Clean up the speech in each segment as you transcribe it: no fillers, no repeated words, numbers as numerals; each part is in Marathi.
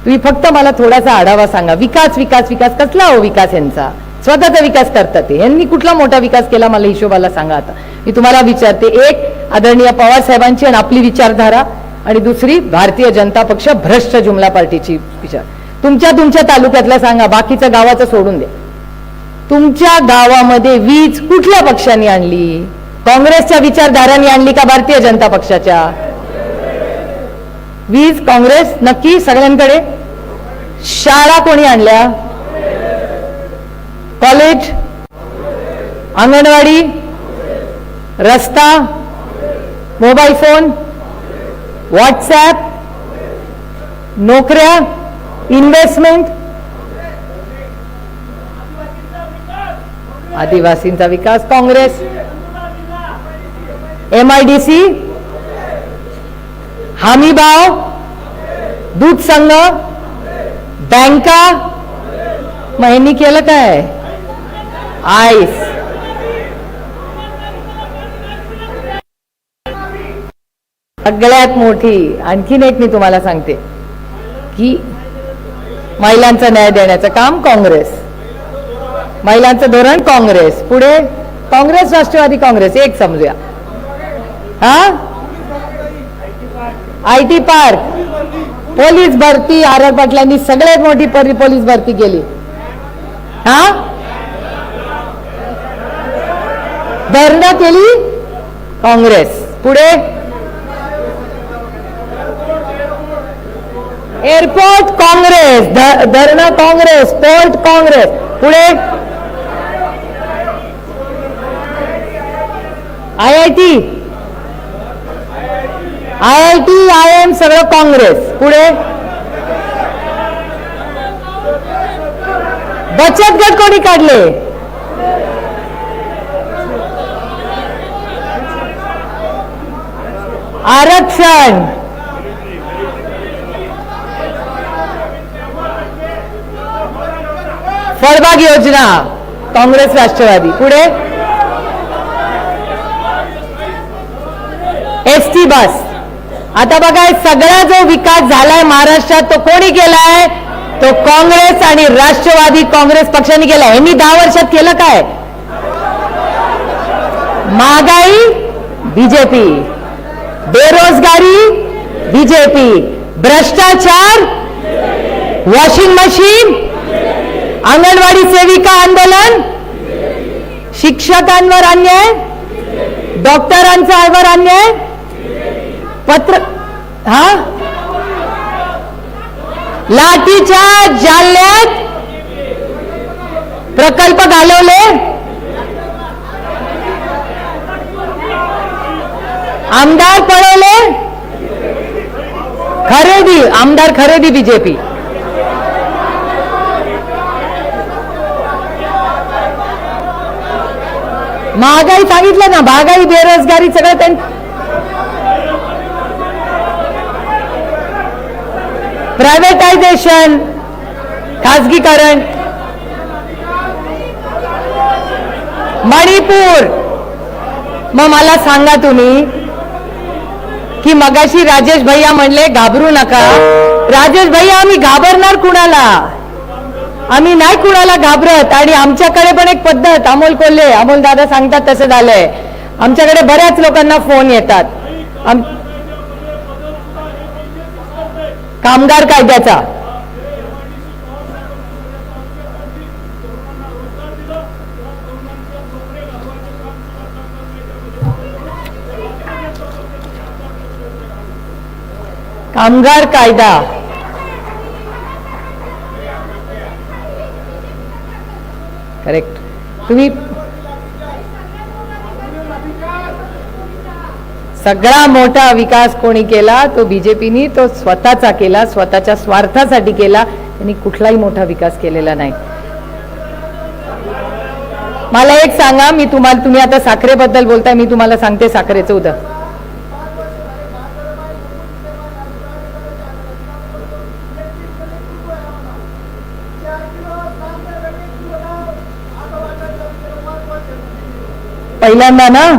तुम्ही फक्त मला थोडासा आढावा सांगा. विकास विकास विकास कसला हो विकास यांचा? स्वतःचा विकास करतात ते. यांनी कुठला मोठा विकास केला मला हिशोबाला सांगा. आता मी तुम्हाला विचारते, एक आदरणीय पवार साहेबांची आणि आपली विचारधारा, आणि दुसरी भारतीय जनता पक्ष भ्रष्ट जुमला पार्टीची विचार. तुमच्या तालुक्यातला सांगा, बाकीच्या गावाचं सोडून द्या. तुमच्या गावामध्ये वीज कुठल्या पक्षाने आणली? काँग्रेसच्या विचारधारांनी आणली का भारतीय जनता पक्षाच्या? वीज काँग्रेस नक्की सगळ्यांकडे. शाळा कोणी आणल्या? कॉलेज, अंगणवाडी, रस्ता, मोबाईल फोन, व्हॉट्सॲप, नोकऱ्या, इन्व्हेस्टमेंट, आदिवासींचा विकास काँग्रेस. MIDC, हमी भाव, दूध संघ, बँका. मग यांनी केलं काय? आईस. सगळ्यात मोठी आणखीन एक मी तुम्हाला सांगते की महिलांचा न्याय देण्याचं काम काँग्रेस, महिलांचं धोरण काँग्रेस. पुढे काँग्रेस, राष्ट्रवादी काँग्रेस एक समजूया. हा, IT पार्क, पोलीस भरती, आर पाटलांनी सगळ्यात मोठी पोलीस भरती केली. हा, धरणं केली काँग्रेस. पुढे एअरपोर्ट काँग्रेस, धरणं काँग्रेस, पोर्ट काँग्रेस. पुढे IIT, IIM सगळं काँग्रेस. पुढे बचत गट कोणी काढले? आरक्षण, फळबाग योजना काँग्रेस, राष्ट्रवादी. पुढे ST बस. आता बघा, सगळा जो विकास झालाय महाराष्ट्रात तो कोणी केलाय? तो काँग्रेस आणि राष्ट्रवादी काँग्रेस पक्षाने केलाय. यांनी 10 वर्षात केलं काय? महागाई बीजेपी, बेरोजगारी बीजेपी, भ्रष्टाचार, वॉशिंग मशीन, अंगणवाडी सेविका आंदोलन, शिक्षकांवर अन्याय, डॉक्टरांवर अन्याय, पत्र लाठीच्या जालन्यात प्रकल्प घालवले, आमदार पळवले, खरेदी, आमदार खरेदी बीजेपी. महागाई सांगितलं ना, महागाई, बेरोजगारी सगळं त्यांनी. प्रायव्हेटायझेशन, खासगीकरण, मणिपूर. मग मला सांगा तुम्ही की मगाशी राजेश भैया म्हणले घाबरू नका. राजेश भैया, आम्ही घाबरणार कुणाला? आम्ही नाही कुणाला घाबरत. आणि आमच्याकडे पण एक पद्धत, अमोल कोल्हे, अमोल दादा सांगतात तसं झालंय. आमच्याकडे बऱ्याच लोकांना फोन येतात कामगार कायद्याचा. कामगार कायदा करेक्ट. तुम्ही सगळा मोठा विकास कोणी केला? तो बीजेपीनी. तो स्वतःचा केला, स्वतःच्या स्वार्थासाठी केला. त्यांनी कुठलाही मोठा विकास केलेला नाही. मला एक सांगा, मी तुम्हाला, तुम्ही आता साखरेबद्दल बोलताय, मी तुम्हाला सांगते साखरेचं उदाहरण. पहिल्यांदा ना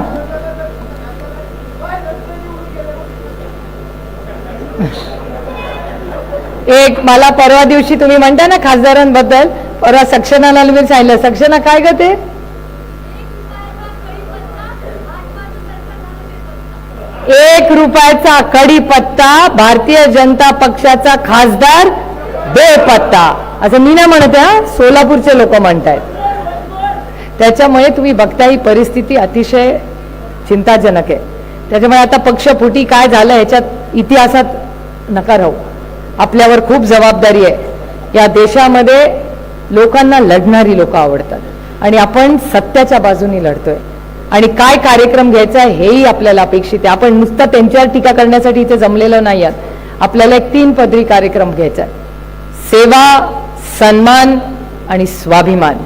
एक मला परवा दिवशी तुम्ही म्हणता ना खासदारांबद्दल, परवा सक्सेनाला मी सांगितलं, सक्सेना काय ग ते? ₹1 कढीपत्ता भारतीय जनता पक्षाचा खासदार बेपत्ता, असं मी नाही म्हणत आहे, सोलापूरचे लोक म्हणतायत. त्याच्यामुळे तुम्ही बघता ही परिस्थिती अतिशय चिंताजनक आहे. त्याच्यामुळे आता पक्षफुटी काय झालं ह्याच्यात इतिहासात नका राहू. आपल्यावर खूप जबाबदारी आहे. या देशामध्ये लोकांना लढणारी लोक आवडतात आणि आपण सत्याच्या बाजूनी लढतोय आणि काय कार्यक्रम घ्यायचा आहे हेही आपल्याला अपेक्षित आहे. आपण नुसतं त्यांच्यावर टीका करण्यासाठी इथे जमलेलं नाही आहात. आपल्याला एक 3 पदरी कार्यक्रम घ्यायचा आहे: सेवा, सन्मान आणि स्वाभिमान.